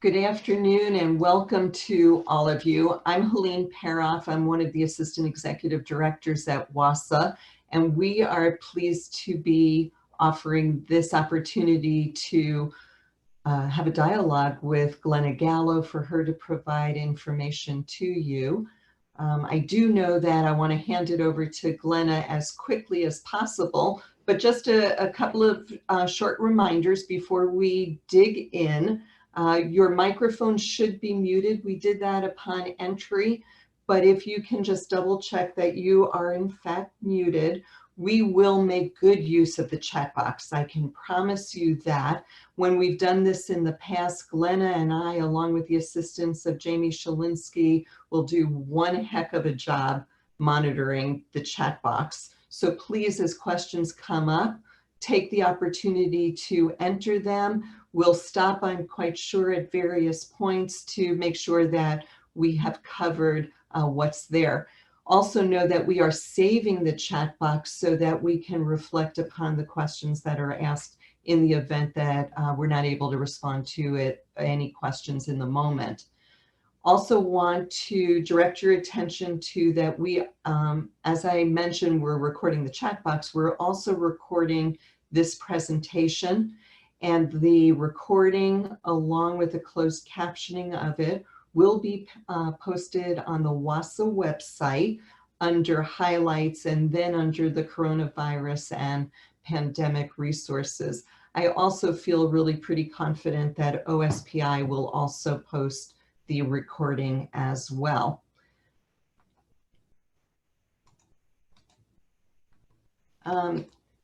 Good afternoon and welcome to all of you. I'm Helene Paroff. I'm one of the Assistant Executive Directors at WASA, and we are pleased to be offering this opportunity to have a dialogue with Glenna Gallo for her to provide information to you. I do know that I want to hand it over to Glenna as quickly as possible, but just a couple of short reminders before we dig in. Your microphone should be muted. We did that upon entry, but if you can just double check that you are in fact muted, we will make good use of the chat box. I can promise you that. When we've done this in the past, Glenna and I, along with the assistance of Jamie Shalinsky, will do one heck of a job monitoring the chat box. So please, as questions come up, take the opportunity to enter them. We'll stop, I'm quite sure, at various points to make sure that we have covered what's there. Also know that we are saving the chat box so that we can reflect upon the questions that are asked in the event that we're not able to respond to any questions in the moment. Also want to direct your attention to that we, as I mentioned, we're recording the chat box. We're also recording this presentation, and the recording along with the closed captioning of it will be posted on the WASA website under highlights and then under the coronavirus and pandemic resources. I also feel really pretty confident that OSPI will also post the recording as well.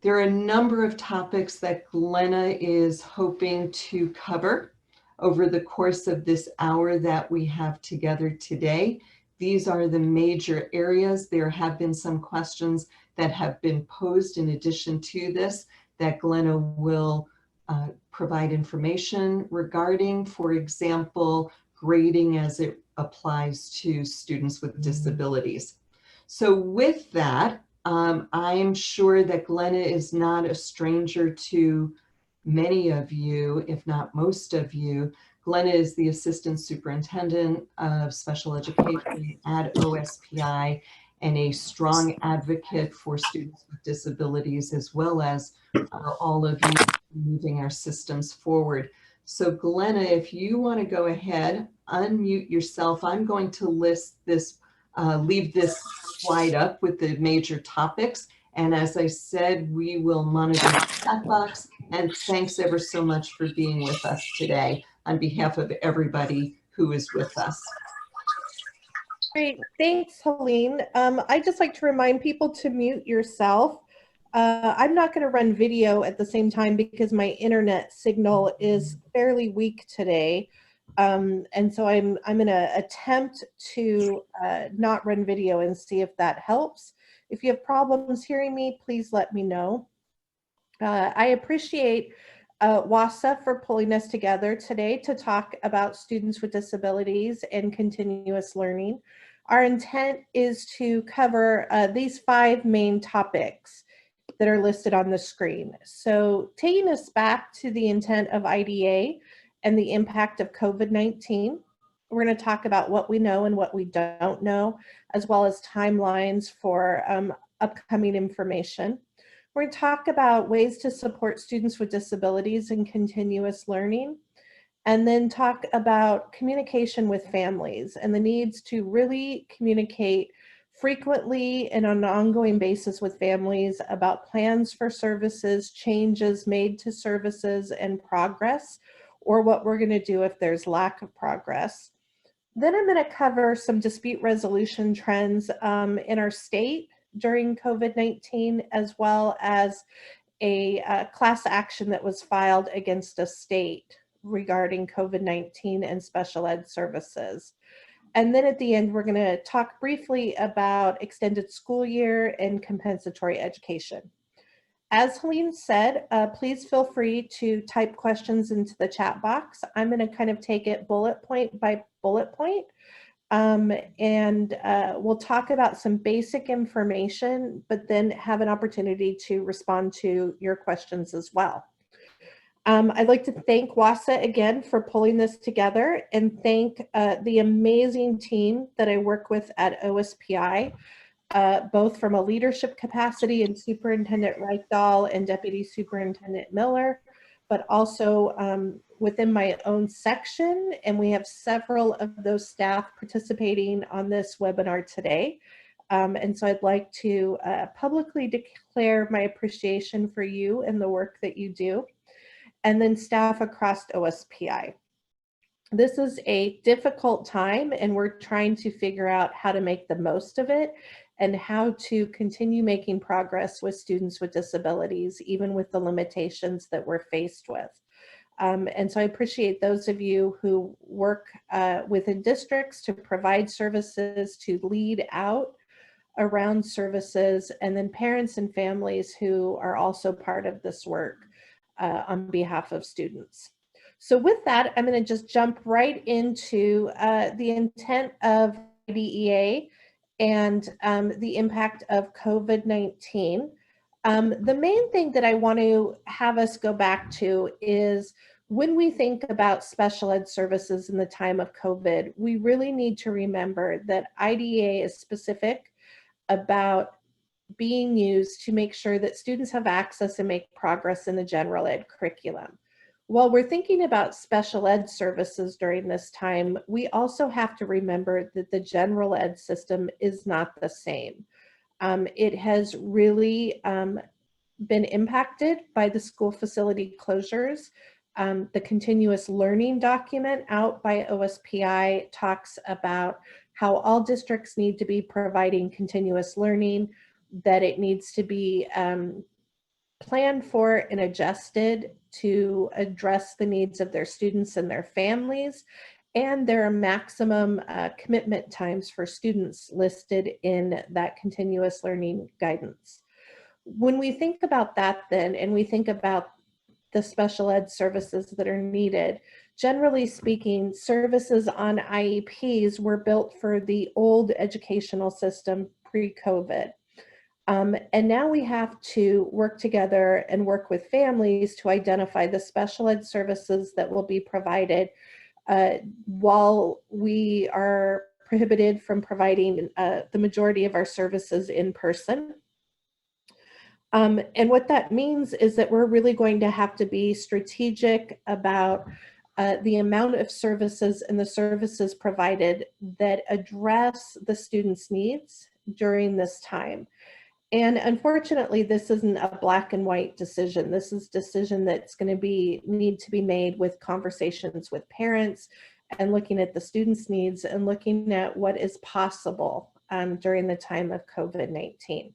There are a number of topics that Glenna is hoping to cover over the course of this hour that we have together today. These are the major areas. There have been some questions that have been posed in addition to this that Glenna will provide information regarding, for example, grading as it applies to students with disabilities. So with that, I'm sure that Glenna is not a stranger to many of you, if not most of you. Glenna is the Assistant Superintendent of Special Education at OSPI and a strong advocate for students with disabilities, as well as all of you moving our systems forward. So Glenna, if you want to go ahead, unmute yourself. I'm going to list this, leave this slide up with the major topics. And as I said, we will monitor the chat box. And thanks ever so much for being with us today on behalf of everybody who is with us. Great, thanks, Helene. I'd just like to remind people to mute yourself. I'm not going to run video at the same time because my internet signal is fairly weak today. And so I'm going to attempt to not run video and see if that helps. If you have problems hearing me, please let me know. I appreciate WASA for pulling us together today to talk about students with disabilities and continuous learning. Our intent is to cover these 5 main topics that are listed on the screen. So taking us back to the intent of IDA and the impact of COVID-19, we're going to talk about what we know and what we don't know, as well as timelines for upcoming information. We're going to talk about ways to support students with disabilities and continuous learning, and then talk about communication with families and the needs to really communicate frequently and on an ongoing basis with families about plans for services, changes made to services, and progress, or what we're going to do if there's lack of progress. Then I'm going to cover some dispute resolution trends in our state during COVID-19, as well as a class action that was filed against a state regarding COVID-19 and special ed services. And then at the end, we're going to talk briefly about extended school year and compensatory education. As Helene said, please feel free to type questions into the chat box. I'm going to kind of take it bullet point by bullet point. We'll talk about some basic information, but then have an opportunity to respond to your questions as well. I'd like to thank WASA again for pulling this together, and thank the amazing team that I work with at OSPI, both from a leadership capacity in Superintendent Reichdahl and Deputy Superintendent Miller, but also within my own section. And we have several of those staff participating on this webinar today. And so I'd like to publicly declare my appreciation for you and the work that you do, and then staff across OSPI. This is a difficult time, and we're trying to figure out how to make the most of it and how to continue making progress with students with disabilities, even with the limitations that we're faced with. And so I appreciate those of you who work within districts to provide services, to lead out around services, and then parents and families who are also part of this work on behalf of students. So with that, I'm going to just jump right into the intent of IDEA and the impact of COVID-19. The main thing that I want to have us go back to is, when we think about special ed services in the time of COVID, we really need to remember that IDEA is specific about being used to make sure that students have access and make progress in the general ed curriculum. While we're thinking about special ed services during this time, we also have to remember that the general ed system is not the same. It has really been impacted by the school facility closures. The continuous learning document out by OSPI talks about how all districts need to be providing continuous learning, that it needs to be planned for and adjusted to address the needs of their students and their families. And there are maximum commitment times for students listed in that continuous learning guidance. When we think about that then, and we think about the special ed services that are needed, generally speaking, services on IEPs were built for the old educational system pre-COVID. And now we have to work together and work with families to identify the special ed services that will be provided while we are prohibited from providing the majority of our services in person. And what that means is that we're really going to have to be strategic about the amount of services and the services provided that address the students' needs during this time. And unfortunately, this isn't a black and white decision. This is a decision that's going to need to be made with conversations with parents, and looking at the students' needs and looking at what is possible during the time of COVID-19.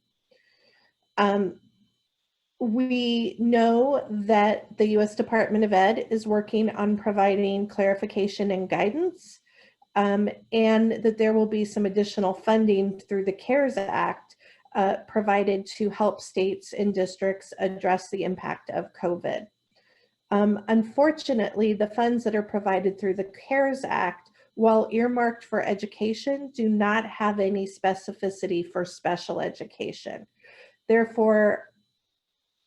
We know that the U.S. Department of Ed is working on providing clarification and guidance, and that there will be some additional funding through the CARES Act provided to help states and districts address the impact of COVID. Unfortunately, the funds that are provided through the CARES Act, while earmarked for education, do not have any specificity for special education. Therefore,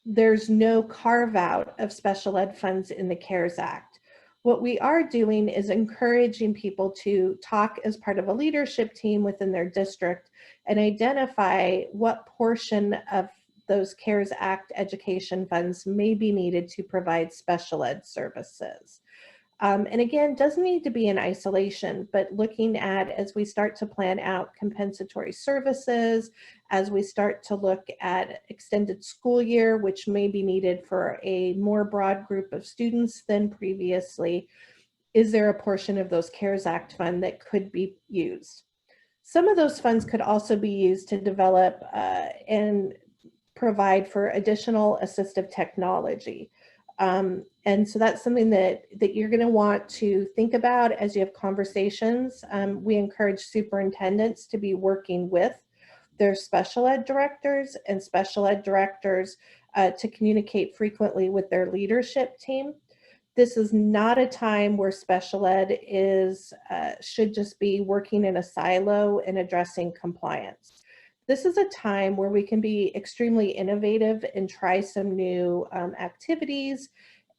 there's no carve out of special ed funds in the CARES Act. What we are doing is encouraging people to talk as part of a leadership team within their district and identify what portion of those CARES Act education funds may be needed to provide special ed services. And again, doesn't need to be in isolation, but looking at, as we start to plan out compensatory services, as we start to look at extended school year, which may be needed for a more broad group of students than previously, is there a portion of those CARES Act fund that could be used? Some of those funds could also be used to develop and provide for additional assistive technology. And so that's something that you're going to want to think about as you have conversations. We encourage superintendents to be working with their special ed directors and special ed directors to communicate frequently with their leadership team. This is not a time where special ed should just be working in a silo and addressing compliance. This is a time where we can be extremely innovative and try some new activities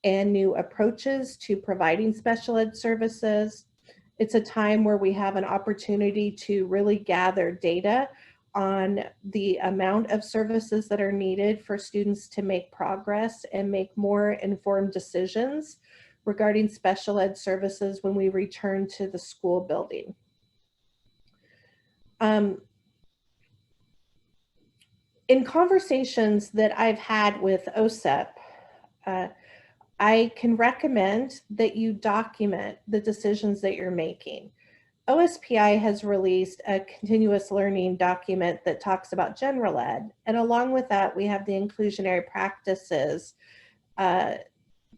and new approaches to providing special ed services. It's a time where we have an opportunity to really gather data on the amount of services that are needed for students to make progress and make more informed decisions regarding special ed services when we return to the school building. In conversations that I've had with OSEP, I can recommend that you document the decisions that you're making. OSPI has released a continuous learning document that talks about general ed. And along with that, we have the inclusionary practices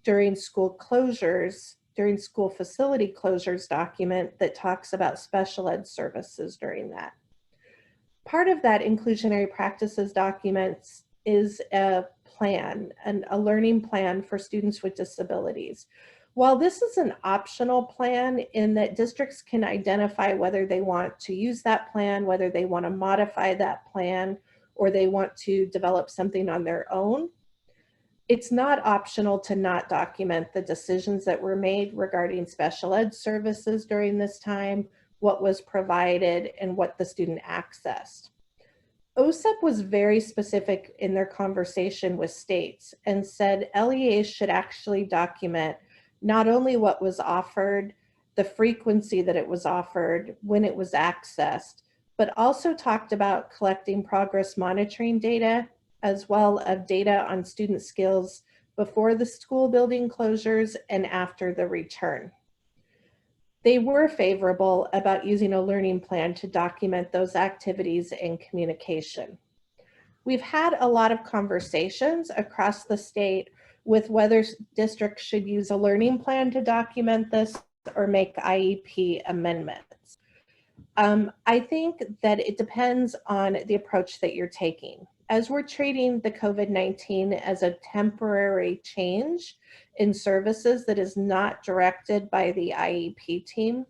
during school closures, during school facility closures document that talks about special ed services during that. Part of that inclusionary practices documents is a plan, a learning plan for students with disabilities. While this is an optional plan in that districts can identify whether they want to use that plan, whether they want to modify that plan, or they want to develop something on their own, it's not optional to not document the decisions that were made regarding special ed services during this time, what was provided, and what the student accessed. OSEP was very specific in their conversation with states and said LEAs should actually document not only what was offered, the frequency that it was offered, when it was accessed, but also talked about collecting progress monitoring data, as well as data on student skills before the school building closures and after the return. They were favorable about using a learning plan to document those activities and communication. We've had a lot of conversations across the state with whether districts should use a learning plan to document this or make IEP amendments. I think that it depends on the approach that you're taking. As we're treating the COVID-19 as a temporary change in services that is not directed by the IEP team,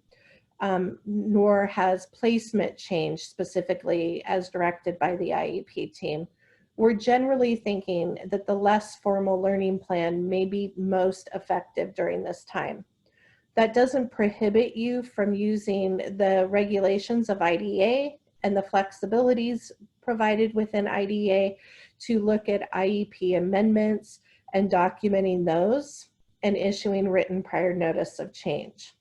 nor has placement changed specifically as directed by the IEP team, we're generally thinking that the less formal learning plan may be most effective during this time. That doesn't prohibit you from using the regulations of IDA and the flexibilities provided within IDA to look at IEP amendments and documenting those and issuing written prior notice of change.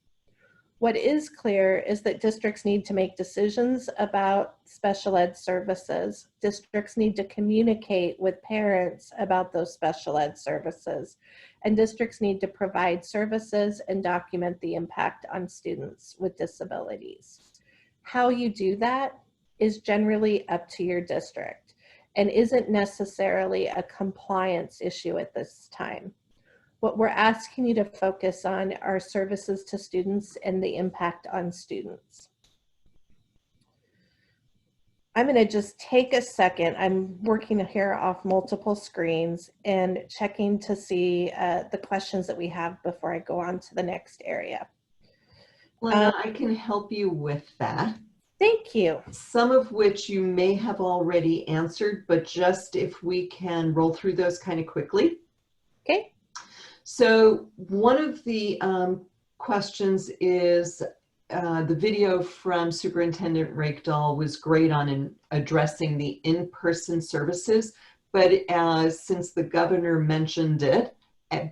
What is clear is that districts need to make decisions about special ed services. Districts need to communicate with parents about those special ed services. And districts need to provide services and document the impact on students with disabilities. How you do that is generally up to your district and isn't necessarily a compliance issue at this time. What we're asking you to focus on are services to students and the impact on students. I'm going to just take a second. I'm working here off multiple screens and checking to see the questions that we have before I go on to the next area. Glenna, I can help you with that. Thank you. Some of which you may have already answered, but just if we can roll through those kind of quickly. Okay. So one of the questions is the video from Superintendent Rakedahl was great on addressing the in-person services, but since the governor mentioned it,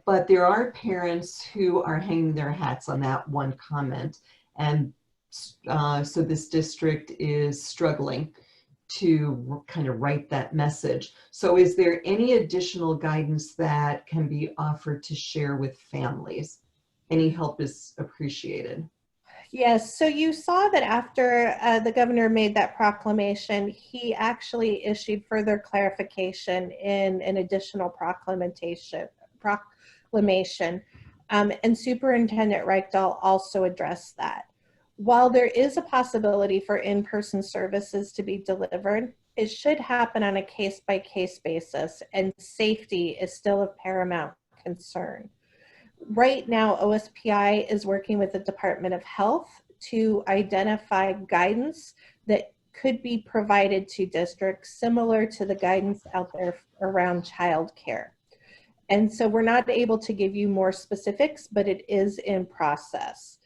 but there are parents who are hanging their hats on that one comment. And so this district is struggling to kind of write that message. So is there any additional guidance that can be offered to share with families? Any help is appreciated. Yes, so you saw that after the governor made that proclamation, he actually issued further clarification in an additional proclamation. And Superintendent Rakedahl also addressed that. While there is a possibility for in-person services to be delivered, it should happen on a case-by-case basis, and safety is still of paramount concern. Right now, OSPI is working with the Department of Health to identify guidance that could be provided to districts similar to the guidance out there around childcare. And so we're not able to give you more specifics, but it is in process.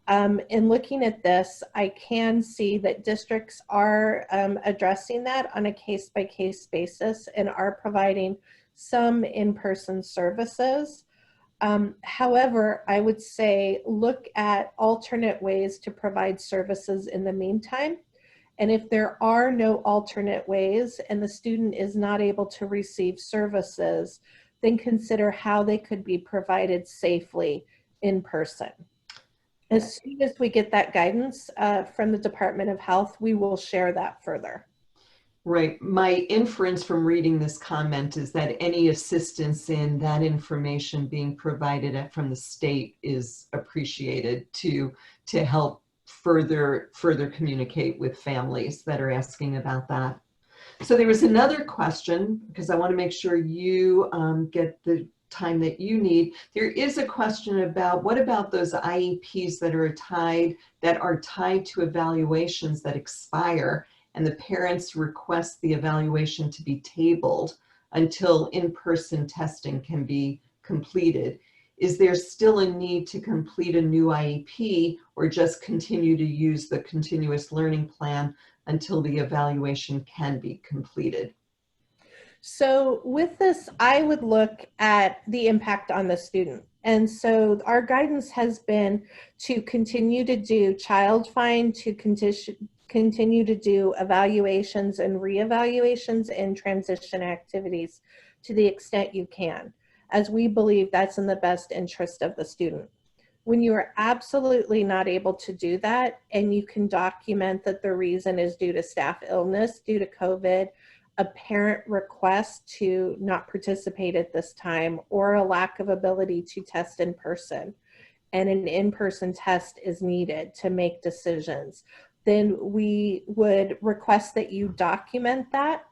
In looking at this, I can see that districts are addressing that on a case-by-case basis and are providing some in-person services. However, I would say look at alternate ways to provide services in the meantime. And if there are no alternate ways and the student is not able to receive services, then consider how they could be provided safely in person. As soon as we get that guidance from the Department of Health, we will share that further. Right. My inference from reading this comment is that any assistance in that information being provided from the state is appreciated to help further communicate with families that are asking about that. So there was another question, because I want to make sure you get the time that you need. There is a question about what about those IEPs that are tied to evaluations that expire, and the parents request the evaluation to be tabled until in-person testing can be completed. Is there still a need to complete a new IEP, or just continue to use the continuous learning plan until the evaluation can be completed? So with this, I would look at the impact on the student. And so our guidance has been to continue to do child find, to continue to do evaluations and reevaluations and transition activities to the extent you can, as we believe that's in the best interest of the student. When you are absolutely not able to do that, and you can document that the reason is due to staff illness, due to COVID, a parent request to not participate at this time, or a lack of ability to test in person, and an in-person test is needed to make decisions, then we would request that you document that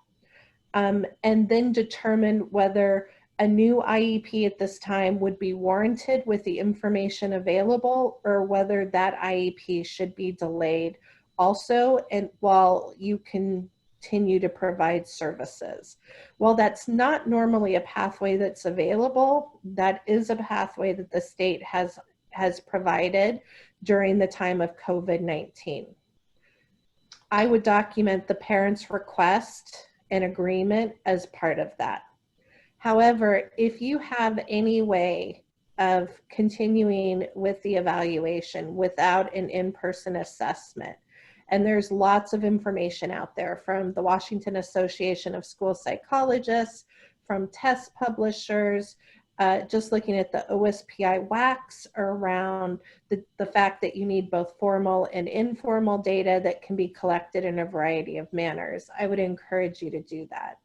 and then determine whether a new IEP at this time would be warranted with the information available, or whether that IEP should be delayed also, and while you continue to provide services. While that's not normally a pathway that's available, that is a pathway that the state has provided during the time of COVID-19. I would document the parent's request and agreement as part of that. However, if you have any way of continuing with the evaluation without an in-person assessment, and there's lots of information out there from the Washington Association of School Psychologists, from test publishers, just looking at the OSPI WACs around the fact that you need both formal and informal data that can be collected in a variety of manners. I would encourage you to do that.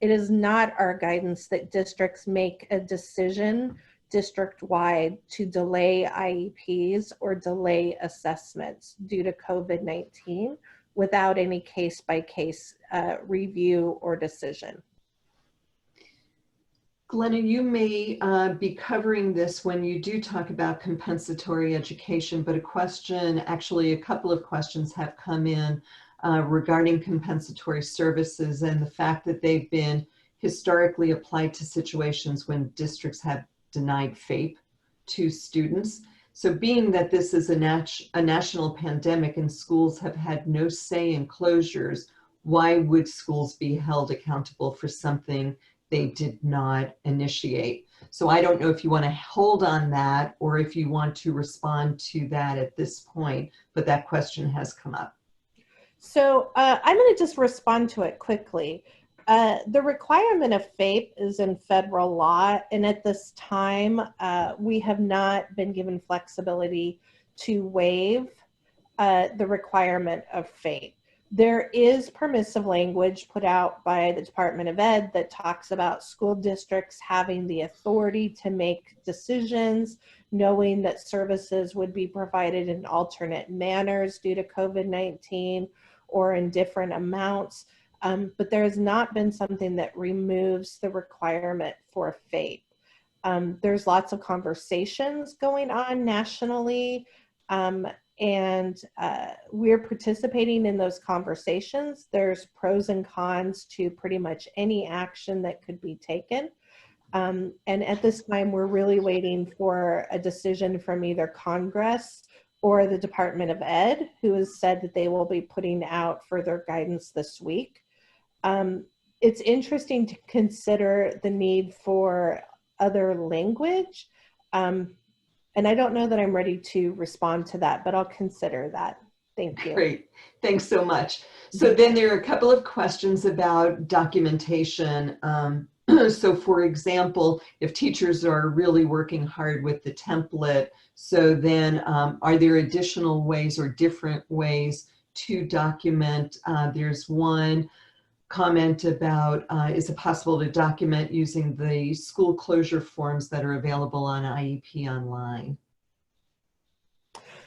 It is not our guidance that districts make a decision district-wide to delay IEPs or delay assessments due to COVID-19 without any case-by-case review or decision. Glenna, you may be covering this when you do talk about compensatory education, but actually a couple of questions have come in regarding compensatory services and the fact that they've been historically applied to situations when districts have denied FAPE to students. So being that this is a national pandemic and schools have had no say in closures, why would schools be held accountable for something they did not initiate? So I don't know if you want to hold on that or if you want to respond to that at this point, but that question has come up. So I'm going to just respond to it quickly. The requirement of FAPE is in federal law, and at this time, we have not been given flexibility to waive the requirement of FAPE. There is permissive language put out by the Department of Ed that talks about school districts having the authority to make decisions, knowing that services would be provided in alternate manners due to COVID-19 or in different amounts. But there has not been something that removes the requirement for FAPE. There's lots of conversations going on nationally, and we're participating in those conversations. There's pros and cons to pretty much any action that could be taken. And at this time, we're really waiting for a decision from either Congress or the Department of Ed, who has said that they will be putting out further guidance this week. It's interesting to consider the need for other language. And I don't know that I'm ready to respond to that, but I'll consider that. Thank you. Great. Thanks so much. So then there are a couple of questions about documentation. So for example, if teachers are really working hard with the template, so then are there additional ways or different ways to document? There's one comment about, is it possible to document using the school closure forms that are available on IEP Online?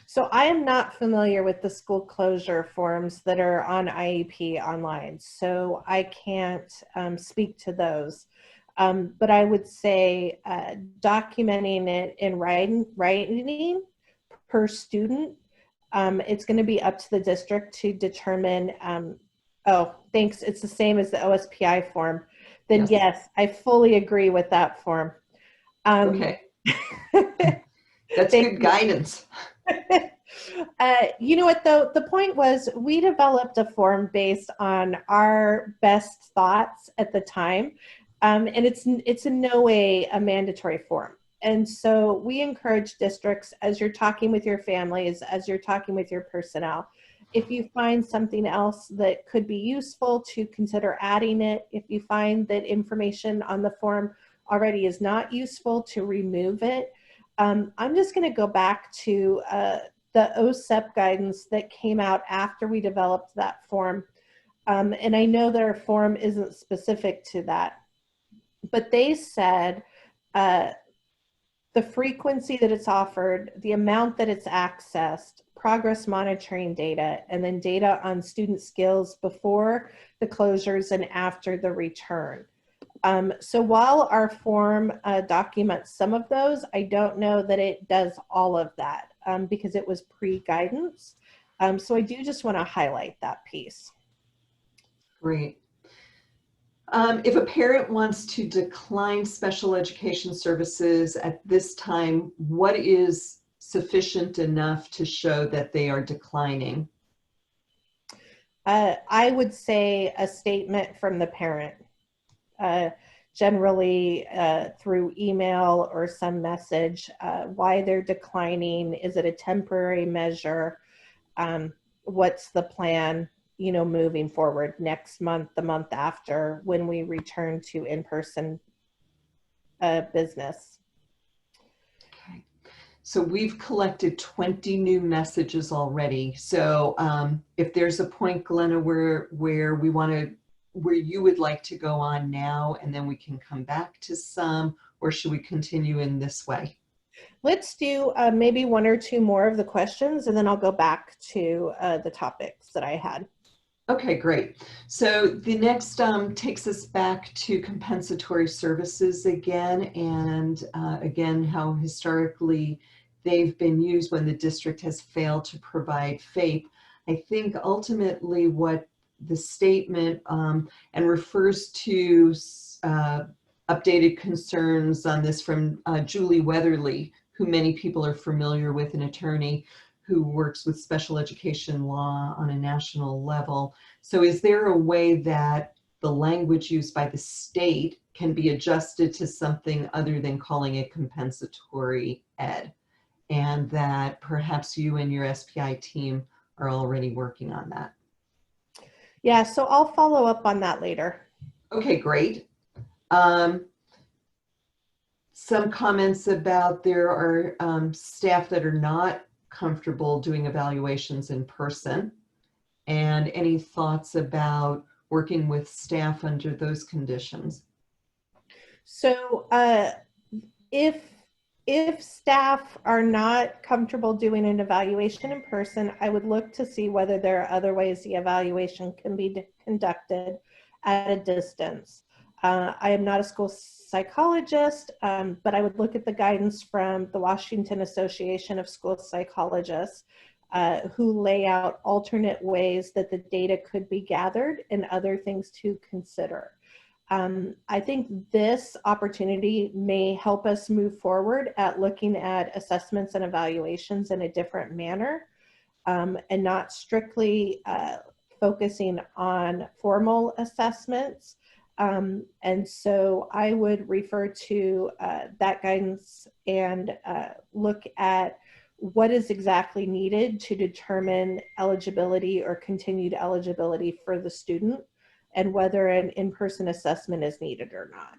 So I am not familiar with the school closure forms that are on IEP Online, so I can't speak to those. But I would say documenting it in writing per student, it's going to be up to the district to determine, oh, thanks, it's the same as the OSPI form. Then yes, I fully agree with that form. Okay. That's good guidance. You know what though, the point was we developed a form based on our best thoughts at the time, and it's in no way a mandatory form. And so we encourage districts, as you're talking with your families, as you're talking with your personnel, if you find something else that could be useful, to consider adding it. If you find that information on the form already is not useful, to remove it. I'm just going to go back to the OSEP guidance that came out after we developed that form. And I know that our form isn't specific to that, but they said the frequency that it's offered, the amount that it's accessed, progress monitoring data, and then data on student skills before the closures and after the return. So while our form documents some of those, I don't know that it does all of that because it was pre-guidance. So I do just want to highlight that piece. Great. If a parent wants to decline special education services at this time, what is sufficient enough to show that they are declining? I would say a statement from the parent. Generally through email or some message, why they're declining. Is it a temporary measure? What's the plan, you know, moving forward next month, the month after, when we return to in-person business? Okay. So we've collected 20 new messages already. So if there's a point, Glenna, where we want to, where you would like to go on now, and then we can come back to some, or should we continue in this way? Let's do maybe one or two more of the questions, and then I'll go back to the topics that I had. Okay, great. So the next takes us back to compensatory services again, and again, how historically they've been used when the district has failed to provide FAPE. I think ultimately what the statement and refers to updated concerns on this from Julie Weatherly, who many people are familiar with, an attorney who works with special education law on a national level. So is there a way that the language used by the state can be adjusted to something other than calling it compensatory ed? And that perhaps you and your SPI team are already working on that. Yeah, so I'll follow up on that later. Okay, great. Some comments about there are staff that are not comfortable doing evaluations in person, and any thoughts about working with staff under those conditions? So if staff are not comfortable doing an evaluation in person, I would look to see whether there are other ways the evaluation can be conducted at a distance. I am not a school psychologist, but I would look at the guidance from the Washington Association of School Psychologists, who lay out alternate ways that the data could be gathered and other things to consider. I think this opportunity may help us move forward at looking at assessments and evaluations in a different manner, and not strictly focusing on formal assessments. And so I would refer to that guidance and look at what is exactly needed to determine eligibility or continued eligibility for the student, and whether an in-person assessment is needed or not.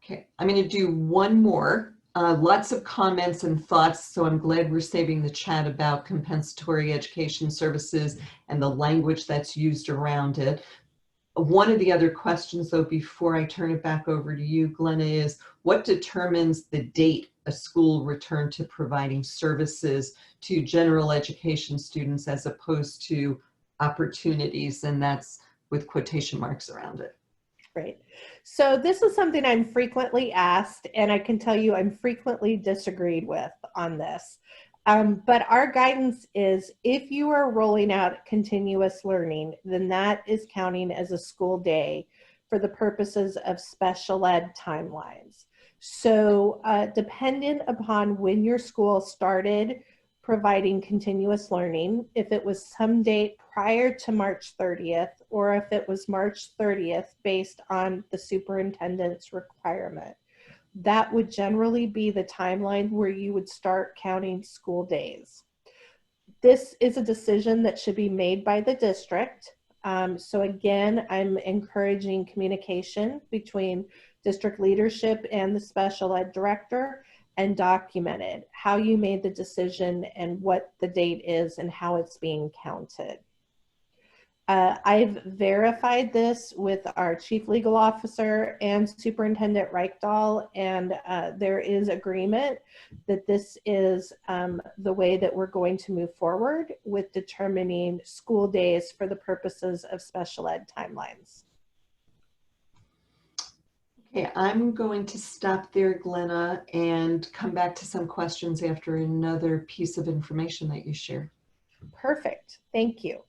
Okay, I'm going to do one more. Lots of comments and thoughts, so I'm glad we're saving the chat about compensatory education services and the language that's used around it. One of the other questions, though, before I turn it back over to you, Glenna, is what determines the date a school returned to providing services to general education students as opposed to opportunities? And that's with quotation marks around it. Right. So this is something I'm frequently asked, and I can tell you I'm frequently disagreed with on this. But our guidance is if you are rolling out continuous learning, then that is counting as a school day for the purposes of special ed timelines. So dependent upon when your school started providing continuous learning, if it was some date prior to March 30th, or if it was March 30th based on the superintendent's requirement, that would generally be the timeline where you would start counting school days. This is a decision that should be made by the district. So again, I'm encouraging communication between district leadership and the special ed director, and documented how you made the decision and what the date is and how it's being counted. I've verified this with our chief legal officer and Superintendent Reichdahl, and there is agreement that this is the way that we're going to move forward with determining school days for the purposes of special ed timelines. Okay, I'm going to stop there, Glenna, and come back to some questions after another piece of information that you share. Perfect, thank you.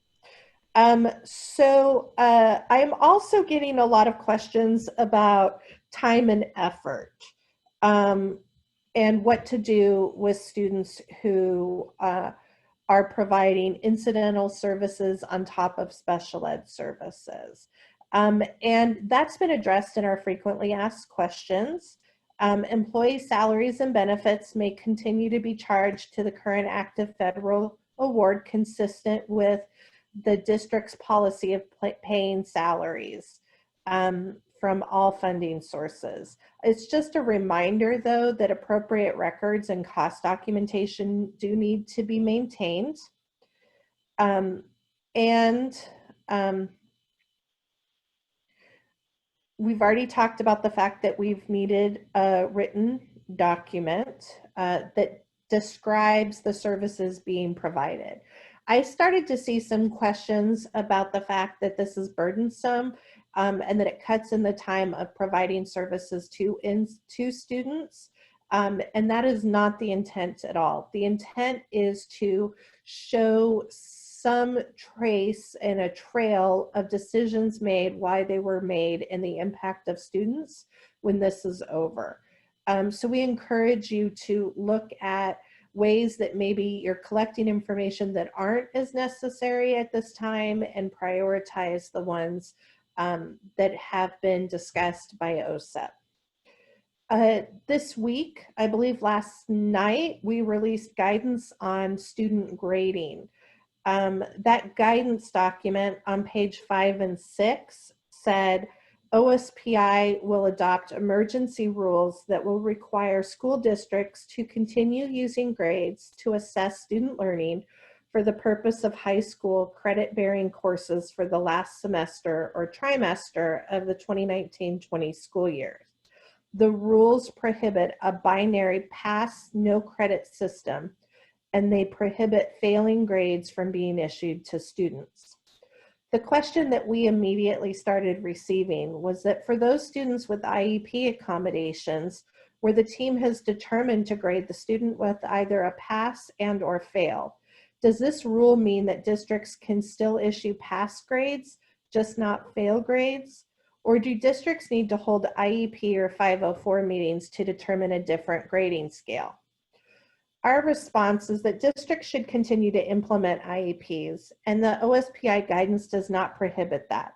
So I'm also getting a lot of questions about time and effort, and what to do with students who are providing incidental services on top of special ed services. And that's been addressed in our frequently asked questions. Employee salaries and benefits may continue to be charged to the current active federal award consistent with the district's policy of paying salaries from all funding sources. It's just a reminder, though, that appropriate records and cost documentation do need to be maintained. We've already talked about the fact that we've needed a written document that describes the services being provided. I started to see some questions about the fact that this is burdensome and that it cuts in the time of providing services to students. And that is not the intent at all. The intent is to show some trace and a trail of decisions made, why they were made, and the impact of students when this is over. So we encourage you to look at ways that maybe you're collecting information that aren't as necessary at this time and prioritize the ones that have been discussed by OSEP. This week, I believe last night, we released guidance on student grading. That guidance document on page 5 and 6 said OSPI will adopt emergency rules that will require school districts to continue using grades to assess student learning for the purpose of high school credit-bearing courses for the last semester or trimester of the 2019-20 school year. The rules prohibit a binary pass, no credit system, and they prohibit failing grades from being issued to students. The question that we immediately started receiving was that for those students with IEP accommodations, where the team has determined to grade the student with either a pass and or fail, does this rule mean that districts can still issue pass grades, just not fail grades? Or do districts need to hold IEP or 504 meetings to determine a different grading scale? Our response is that districts should continue to implement IEPs, and the OSPI guidance does not prohibit that.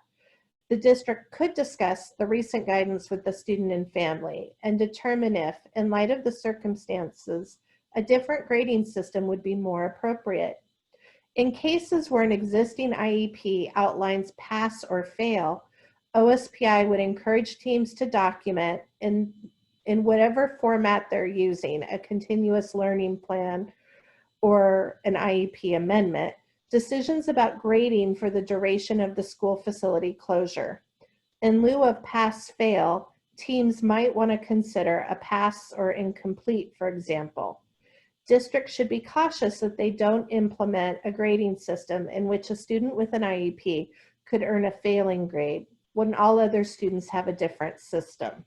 The district could discuss the recent guidance with the student and family and determine if, in light of the circumstances, a different grading system would be more appropriate. In cases where an existing IEP outlines pass or fail, OSPI would encourage teams to document in whatever format they're using, a continuous learning plan or an IEP amendment, decisions about grading for the duration of the school facility closure. In lieu of pass-fail, teams might want to consider a pass or incomplete, for example. Districts should be cautious that they don't implement a grading system in which a student with an IEP could earn a failing grade when all other students have a different system.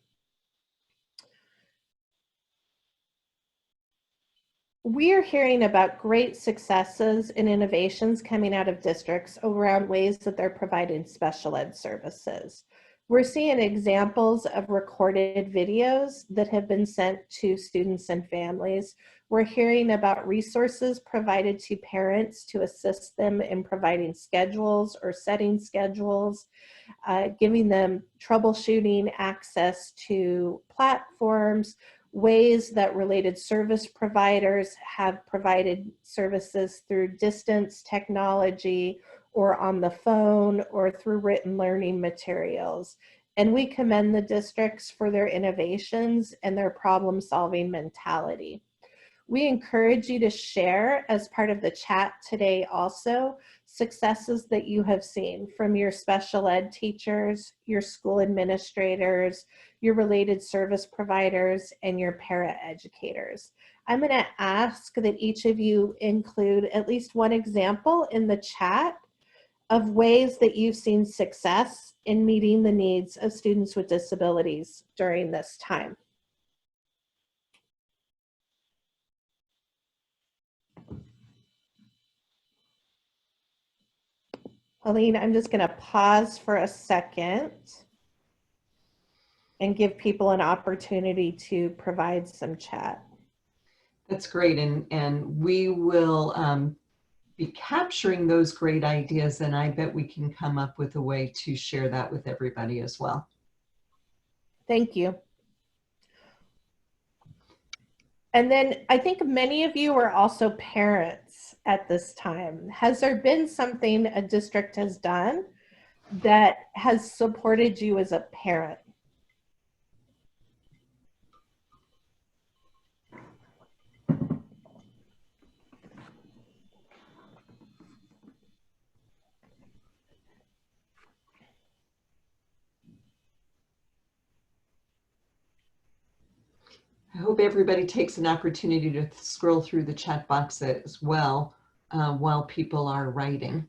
We are hearing about great successes and innovations coming out of districts around ways that they're providing special ed services. We're seeing examples of recorded videos that have been sent to students and families. We're hearing about resources provided to parents to assist them in providing schedules or setting schedules, giving them troubleshooting access to platforms, ways that related service providers have provided services through distance technology or on the phone or through written learning materials. And we commend the districts for their innovations and their problem-solving mentality. We encourage you to share as part of the chat today also successes that you have seen from your special ed teachers, your school administrators, your related service providers, and your para-educators. I'm going to ask that each of you include at least one example in the chat of ways that you've seen success in meeting the needs of students with disabilities during this time. Helene, I'm just going to pause for a second and give people an opportunity to provide some chat. That's great. And we will be capturing those great ideas, and I bet we can come up with a way to share that with everybody as well. Thank you. And then I think many of you are also parents at this time. Has there been something a district has done that has supported you as a parent? I hope everybody takes an opportunity to scroll through the chat box as well while people are writing.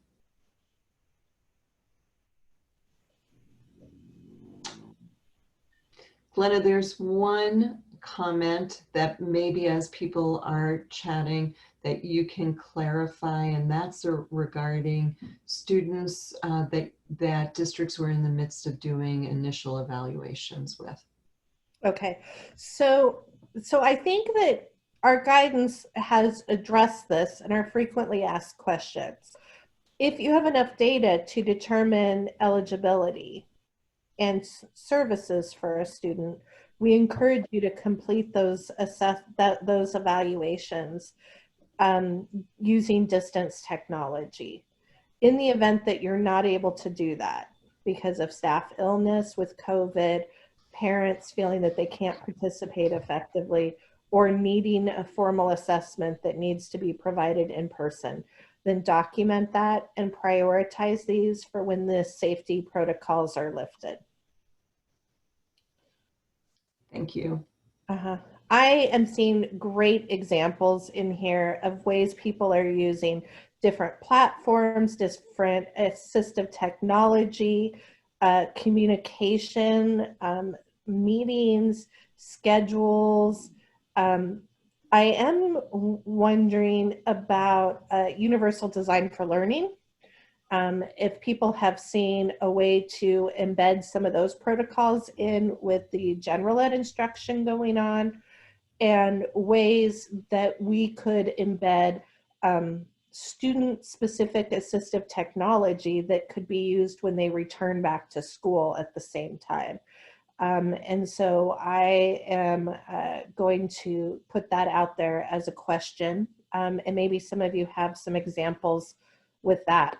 Glenna, there's one comment that maybe as people are chatting that you can clarify, and that's regarding students that districts were in the midst of doing initial evaluations with. Okay, so I think that our guidance has addressed this in our frequently asked questions. If you have enough data to determine eligibility and services for a student, we encourage you to complete those those evaluations using distance technology. In the event that you're not able to do that because of staff illness with COVID, parents feeling that they can't participate effectively, or needing a formal assessment that needs to be provided in person, then document that and prioritize these for when the safety protocols are lifted. Thank you. I am seeing great examples in here of ways people are using different platforms, different assistive technology, communication, meetings, schedules. I am wondering about universal design for learning If people have seen a way to embed some of those protocols in with the general ed instruction going on, and ways that we could embed student-specific assistive technology that could be used when they return back to school at the same time. And so I am going to put that out there as a question, and maybe some of you have some examples with that.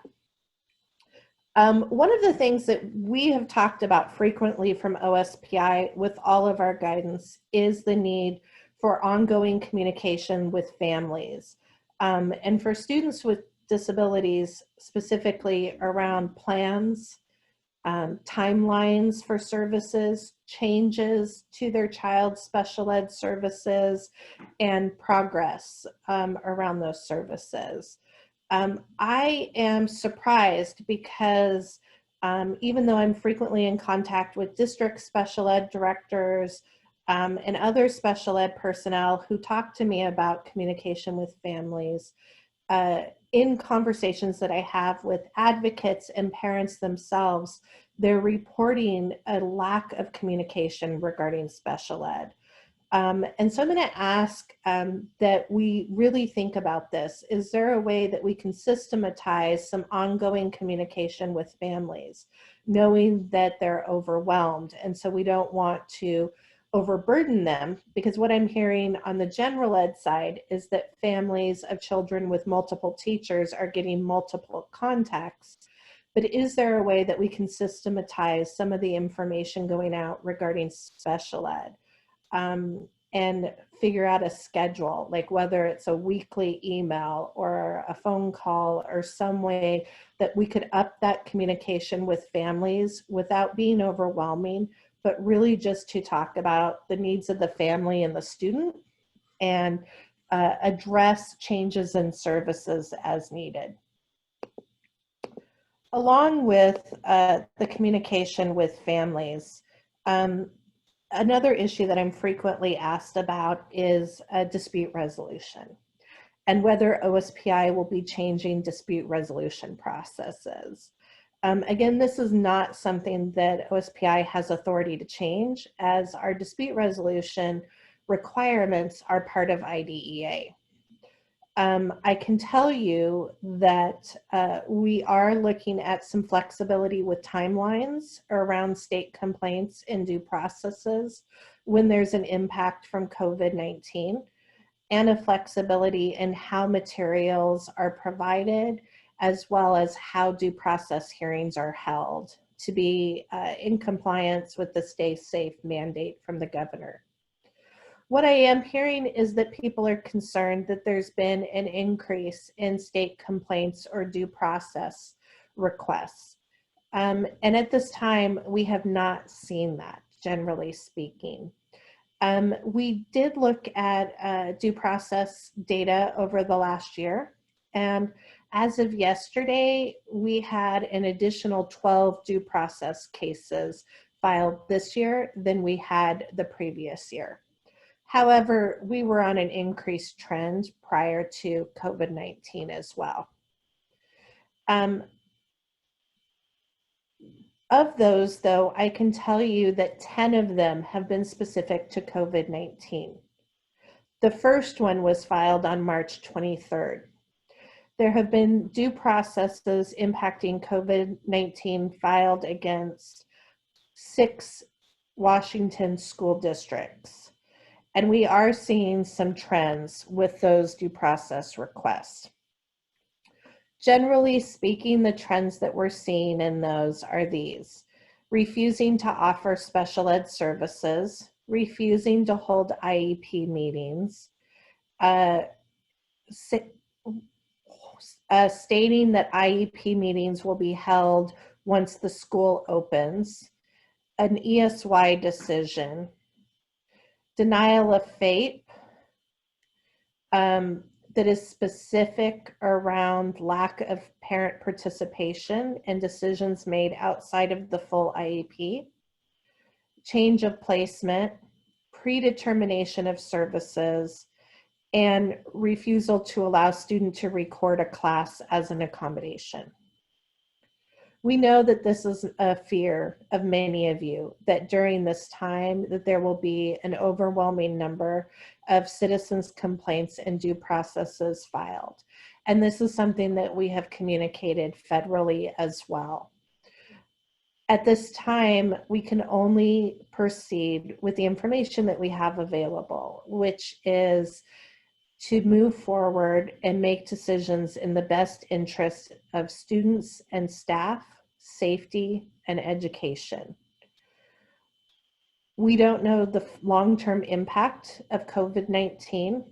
One of the things that we have talked about frequently from OSPI with all of our guidance is the need for ongoing communication with families. And for students with disabilities, specifically around plans, timelines for services, changes to their child's special ed services, and progress around those services. I am surprised because even though I'm frequently in contact with district special ed directors and other special ed personnel who talk to me about communication with families, in conversations that I have with advocates and parents themselves, they're reporting a lack of communication regarding special ed. And so I'm going to ask that we really think about this. Is there a way that we can systematize some ongoing communication with families, knowing that they're overwhelmed? And so we don't want to overburden them, because what I'm hearing on the general ed side is that families of children with multiple teachers are getting multiple contacts. But is there a way that we can systematize some of the information going out regarding special ed? And figure out a schedule, like whether it's a weekly email or a phone call or some way that we could up that communication with families without being overwhelming, but really just to talk about the needs of the family and the student and address changes in services as needed. Along with the communication with families, another issue that I'm frequently asked about is dispute resolution and whether OSPI will be changing dispute resolution processes. Again, this is not something that OSPI has authority to change, as our dispute resolution requirements are part of IDEA. I can tell you that we are looking at some flexibility with timelines around state complaints and due processes when there's an impact from COVID-19, and a flexibility in how materials are provided, as well as how due process hearings are held to be in compliance with the Stay Safe mandate from the governor. What I am hearing is that people are concerned that there's been an increase in state complaints or due process requests. And at this time, we have not seen that, generally speaking. We did look at due process data over the last year. And as of yesterday, we had an additional 12 due process cases filed this year than we had the previous year. However, we were on an increased trend prior to COVID-19 as well. Of those, though, I can tell you that 10 of them have been specific to COVID-19. The first one was filed on March 23rd. There have been due processes impacting COVID-19 filed against 6 Washington school districts. And we are seeing some trends with those due process requests. Generally speaking, the trends that we're seeing in those are these: refusing to offer special ed services, refusing to hold IEP meetings, stating that IEP meetings will be held once the school opens, an ESY decision, denial of FAPE that is specific around lack of parent participation and decisions made outside of the full IEP, change of placement, predetermination of services, and refusal to allow student to record a class as an accommodation. We know that this is a fear of many of you, that during this time that there will be an overwhelming number of citizens' complaints and due processes filed. And this is something that we have communicated federally as well. At this time, we can only proceed with the information that we have available, which is to move forward and make decisions in the best interest of students and staff, safety, and education. We don't know the long-term impact of COVID-19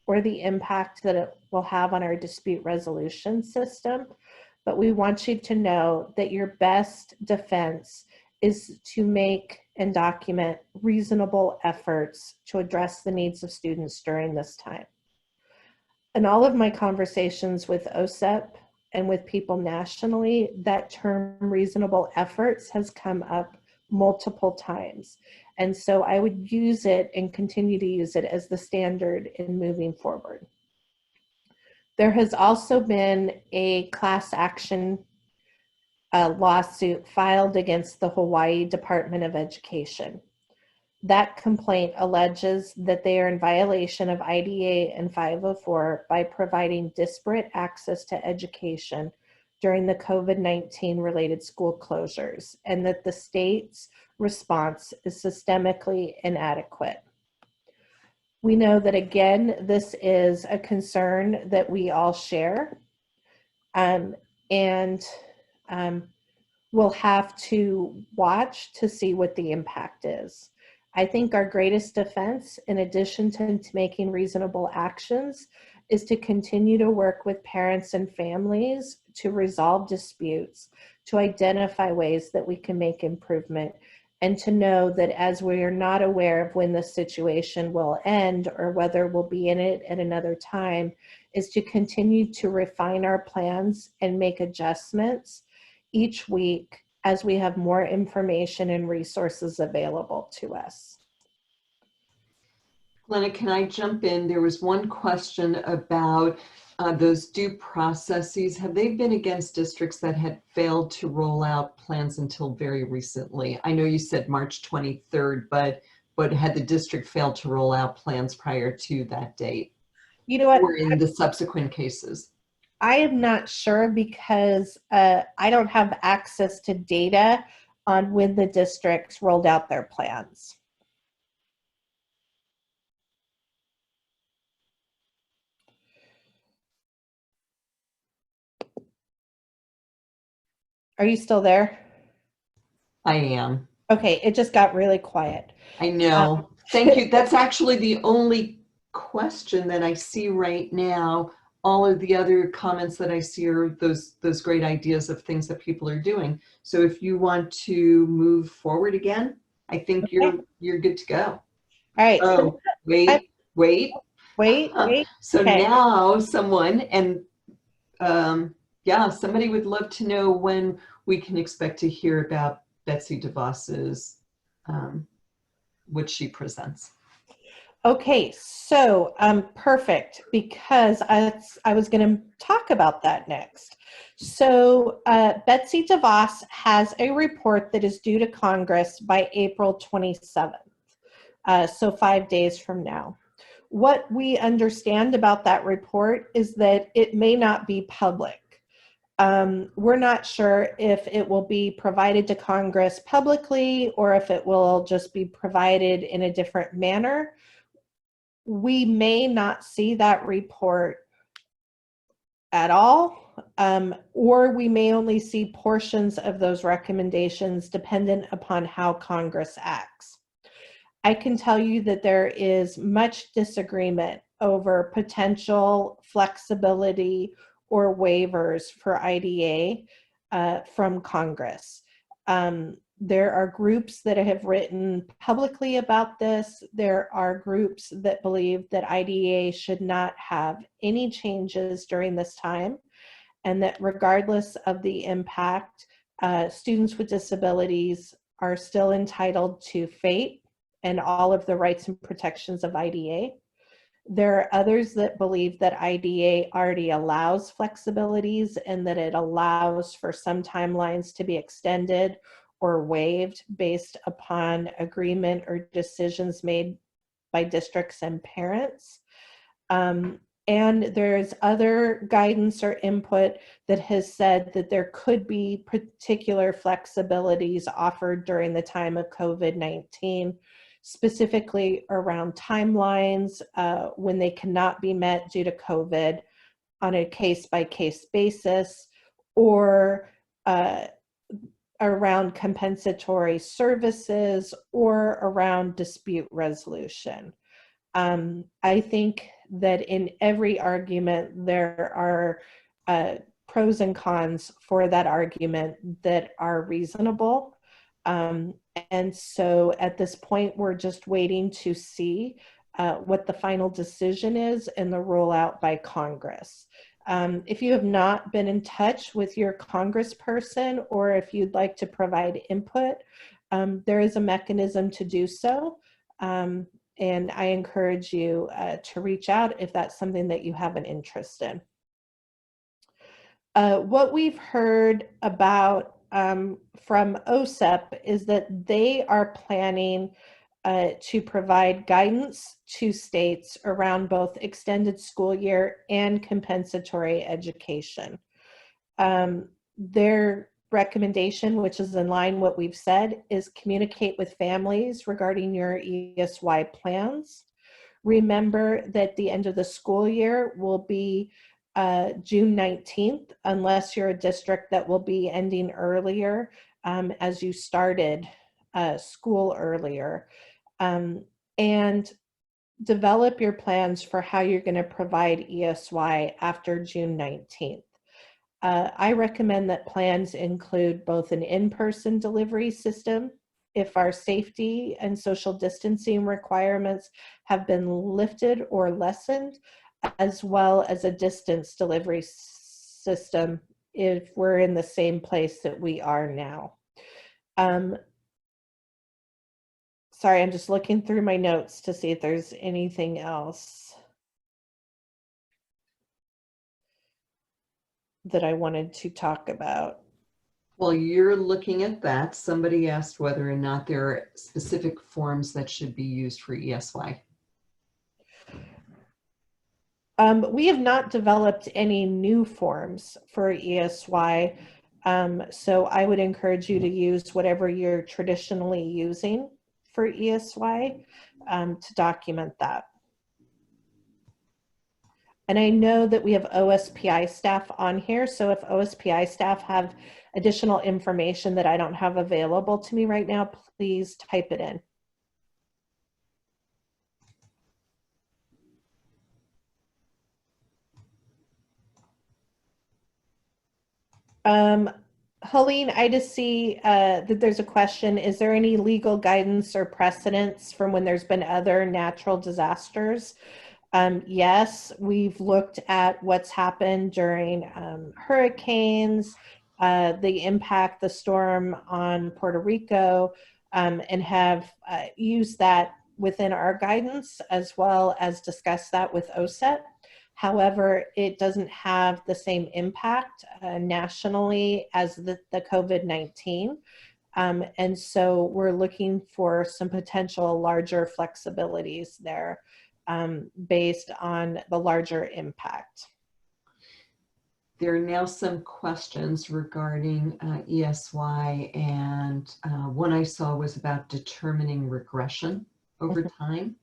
or the impact that it will have on our dispute resolution system, but we want you to know that your best defense is to make and document reasonable efforts to address the needs of students during this time. In all of my conversations with OSEP and with people nationally, that term reasonable efforts has come up multiple times. And so I would use it and continue to use it as the standard in moving forward. There has also been a class action lawsuit filed against the Hawaii Department of Education. That complaint alleges that they are in violation of IDA and 504 by providing disparate access to education during the COVID-19 related school closures, and that the state's response is systemically inadequate. We know that, again, this is a concern that we all share, and we'll have to watch to see what the impact is. I think our greatest defense, in addition to making reasonable actions, is to continue to work with parents and families to resolve disputes, to identify ways that we can make improvement, and to know that as we are not aware of when the situation will end or whether we'll be in it at another time, is to continue to refine our plans and make adjustments each week as we have more information and resources available to us. Glenna, can I jump in? There was one question about those due processes. Have they been against districts that had failed to roll out plans until very recently? I know you said March 23rd, but had the district failed to roll out plans prior to that date? You know what? Or in the subsequent cases? I am not sure because I don't have access to data on when the districts rolled out their plans. Are you still there? I am. Okay, it just got really quiet. I know. Thank you. That's actually the only question that I see right now. All of the other comments that I see are those great ideas of things that people are doing. So if you want to move forward again, I think you're good to go. All right. Oh, wait. So Okay. now someone, and yeah, somebody would love to know when we can expect to hear about Betsy DeVos's what she presents. Okay, so perfect, because I was going to talk about that next. So Betsy DeVos has a report that is due to Congress by April 27th, so 5 days from now. What we understand about that report is that it may not be public. We're not sure if it will be provided to Congress publicly or if it will just be provided in a different manner. We may not see that report at all, or we may only see portions of those recommendations dependent upon how Congress acts. I can tell you that there is much disagreement over potential flexibility or waivers for IDA from Congress. There are groups that have written publicly about this. There are groups that believe that IDA should not have any changes during this time, and that regardless of the impact, students with disabilities are still entitled to FATE and all of the rights and protections of IDA. There are others that believe that IDA already allows flexibilities and that it allows for some timelines to be extended or waived based upon agreement or decisions made by districts and parents. And there's other guidance or input that has said that there could be particular flexibilities offered during the time of COVID-19, specifically around timelines when they cannot be met due to COVID on a case-by-case basis, or around compensatory services, or around dispute resolution. I think that in every argument, there are pros and cons for that argument that are reasonable. And so at this point, we're just waiting to see what the final decision is and the rollout by Congress. If you have not been in touch with your congressperson, or if you'd like to provide input, there is a mechanism to do so. And I encourage you to reach out if that's something that you have an interest in. What we've heard about from OSEP is that they are planning to provide guidance to states around both extended school year and compensatory education. Their recommendation, which is in line what we've said, is communicate with families regarding your ESY plans. Remember that the end of the school year will be June 19th, unless you're a district that will be ending earlier as you started school earlier. And develop your plans for how you're going to provide ESY after June 19th. I recommend that plans include both an in-person delivery system if our safety and social distancing requirements have been lifted or lessened, as well as a distance delivery system if we're in the same place that we are now. Sorry, I'm just looking through my notes to see if there's anything else that I wanted to talk about. While you're looking at that, somebody asked whether or not there are specific forms that should be used for ESY. We have not developed any new forms for ESY, so I would encourage you to use whatever you're traditionally using for ESY to document that. And I know that we have OSPI staff on here, so if OSPI staff have additional information that I don't have available to me right now, please type it in. Helene, I just see that there's a question. Is there any legal guidance or precedents from when there's been other natural disasters? Yes, we've looked at what's happened during hurricanes, the impact the storm on Puerto Rico, and have used that within our guidance, as well as discussed that with OSEP. However, it doesn't have the same impact nationally as the COVID-19. And so we're looking for some potential larger flexibilities there based on the larger impact. There are now some questions regarding ESY, and one I saw was about determining regression over time.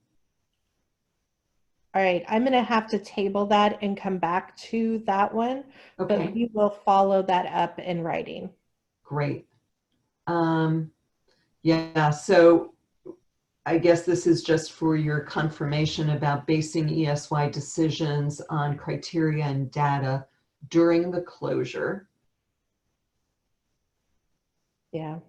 All right, I'm going to have to table that and come back to that one, Okay. but we will follow that up in writing. Great. Yeah, so I guess this is just for your confirmation about basing ESY decisions on criteria and data during the closure. Yeah.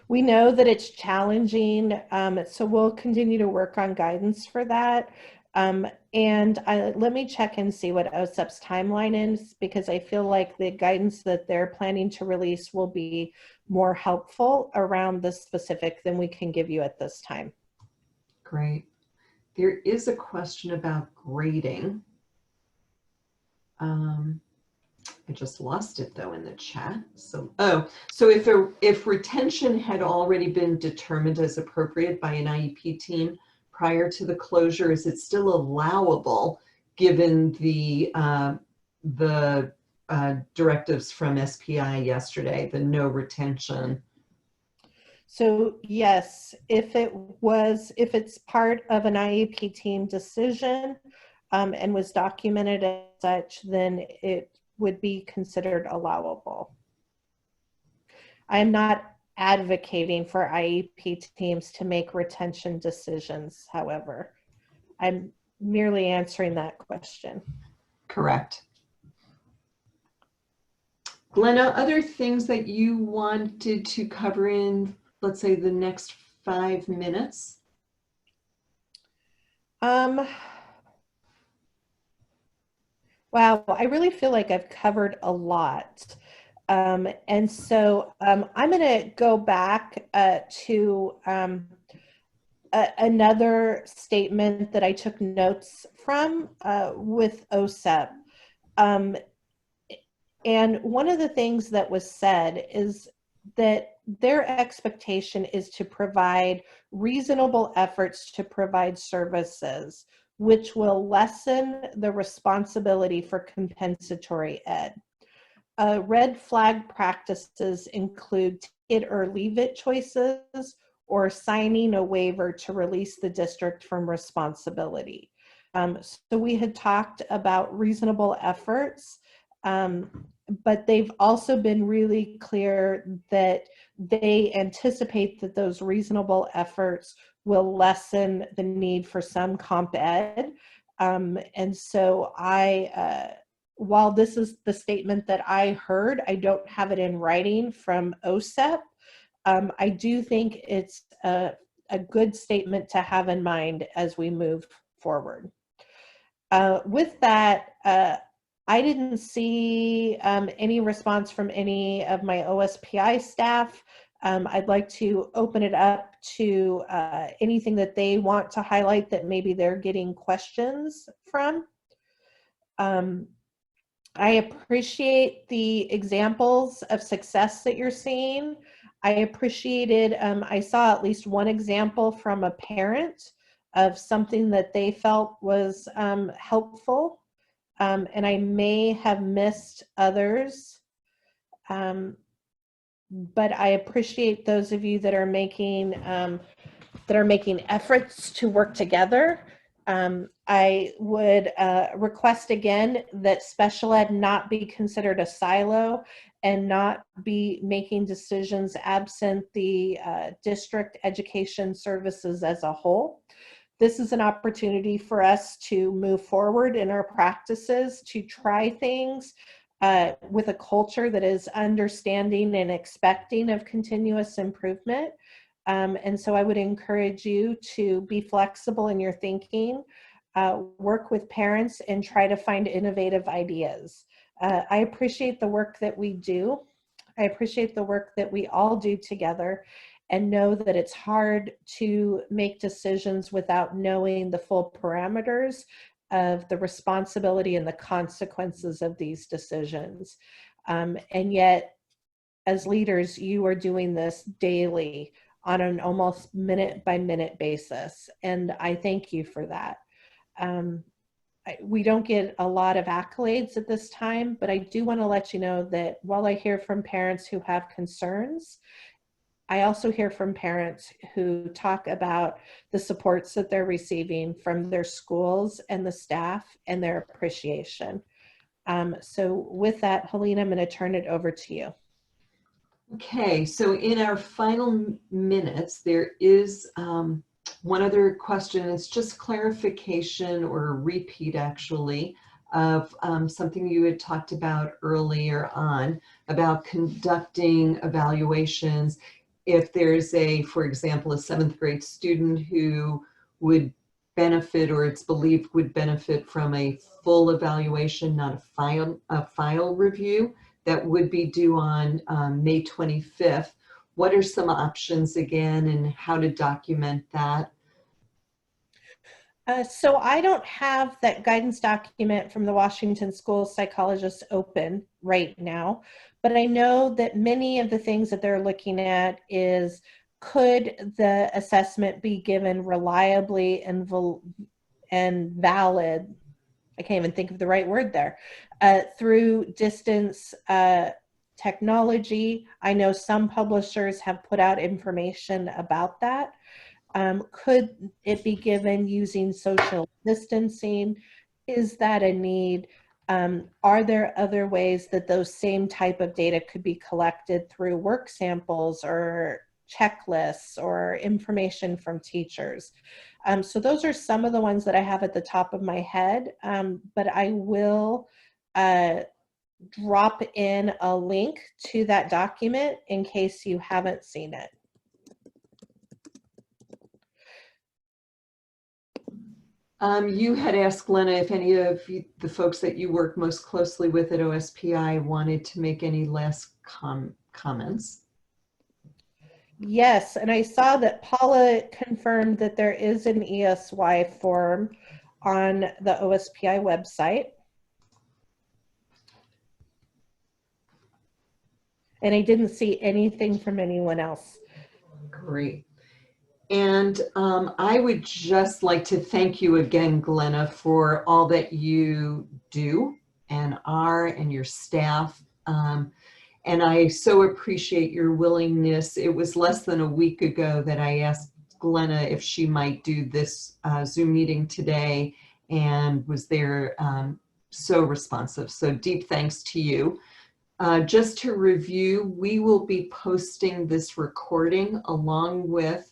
We know that it's challenging, so we'll continue to work on guidance for that. And let me check and see what OSEP's timeline is, because I feel like the guidance that they're planning to release will be more helpful around this specific than we can give you at this time. Great. There is a question about grading. I just lost it though in the chat. So, so if retention had already been determined as appropriate by an IEP team prior to the closure, is it still allowable given the directives from SPI yesterday, the no retention? So yes, if it's part of an IEP team decision and was documented as such, then it would be considered allowable. I am not advocating for IEP teams to make retention decisions, however. I'm merely answering that question. Correct. Glenna, other things that you wanted to cover in, let's say, the next 5 minutes? Wow, I really feel like I've covered a lot. And so I'm going to go back to another statement that I took notes from with OSEP. And one of the things that was said is that their expectation is to provide reasonable efforts to provide services, which will lessen the responsibility for compensatory ed. Red flag practices include take it or leave it choices or signing a waiver to release the district from responsibility. So we had talked about reasonable efforts, but they've also been really clear that they anticipate that those reasonable efforts will lessen the need for some comp ed. And so while this is the statement that I heard, I don't have it in writing from OSEP. I do think it's a good statement to have in mind as we move forward. With that, I didn't see any response from any of my OSPI staff. I'd like to open it up to anything that they want to highlight that maybe they're getting questions from. I appreciate the examples of success that you're seeing. I appreciated, I saw at least one example from a parent of something that they felt was helpful. And I may have missed others, but I appreciate those of you that are making efforts to work together. I would request again that special ed not be considered a silo and not be making decisions absent the district education services as a whole. This is an opportunity for us to move forward in our practices, to try things with a culture that is understanding and expecting of continuous improvement. And so I would encourage you to be flexible in your thinking, work with parents, and try to find innovative ideas. I appreciate the work that we do. I appreciate the work that we all do together, and know that it's hard to make decisions without knowing the full parameters of the responsibility and the consequences of these decisions. And yet, as leaders, you are doing this daily on an almost minute-by-minute basis, and I thank you for that. We don't get a lot of accolades at this time, but I do want to let you know that while I hear from parents who have concerns, I also hear from parents who talk about the supports that they're receiving from their schools and the staff and their appreciation. So with that, Helene, I'm going to turn it over to you. Okay, so in our final minutes, there is one other question. It's just clarification or a repeat, actually, of something you had talked about earlier on about conducting evaluations. If there's for example, a 7th grade student who would benefit, or it's believed would benefit from a full evaluation, not a file review, that would be due on May 25th. What are some options again, and how to document that? So I don't have that guidance document from the Washington School Psychologist open right now, but I know that many of the things that they're looking at is, could the assessment be given reliably and valid, I can't even think of the right word there, through distance technology. I know some publishers have put out information about that. Could it be given using social distancing? Is that a need? Are there other ways that those same type of data could be collected through work samples or checklists or information from teachers? So those are some of the ones that I have at the top of my head, but I will drop in a link to that document in case you haven't seen it. You had asked Glenna if any of the folks that you work most closely with at OSPI wanted to make any last comments. Yes, and I saw that Paula confirmed that there is an ESY form on the OSPI website. And I didn't see anything from anyone else. Great. And I would just like to thank you again, Glenna, for all that you do and are, and your staff. And I so appreciate your willingness. It was less than a week ago that I asked Glenna if she might do this Zoom meeting today, and was there so responsive. So deep thanks to you. Just to review, we will be posting this recording along with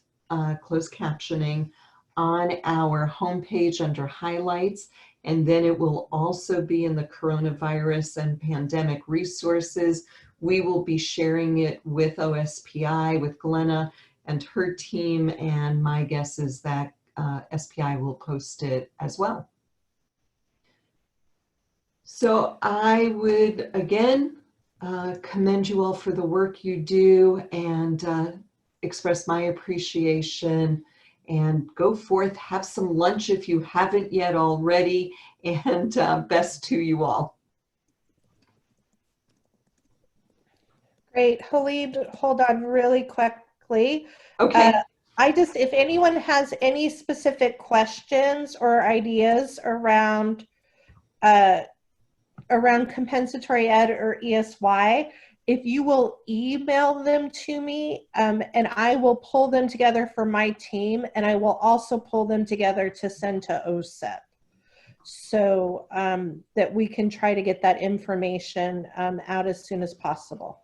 closed captioning on our homepage under highlights, and then it will also be in the coronavirus and pandemic resources. We will be sharing it with OSPI, with Glenna and her team, and my guess is that SPI will post it as well. So I would again commend you all for the work you do, and express my appreciation, and go forth, have some lunch if you haven't yet already, and best to you all. Great. Helene, hold on really quickly. Okay. If anyone has any specific questions or ideas around compensatory ed or ESY, if you will email them to me, and I will pull them together for my team, and I will also pull them together to send to OSEP, so that we can try to get that information out as soon as possible.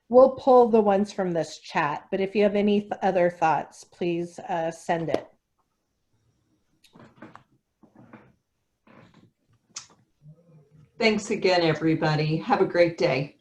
We'll pull the ones from this chat, but if you have any other thoughts, please send it. Thanks again, everybody. Have a great day.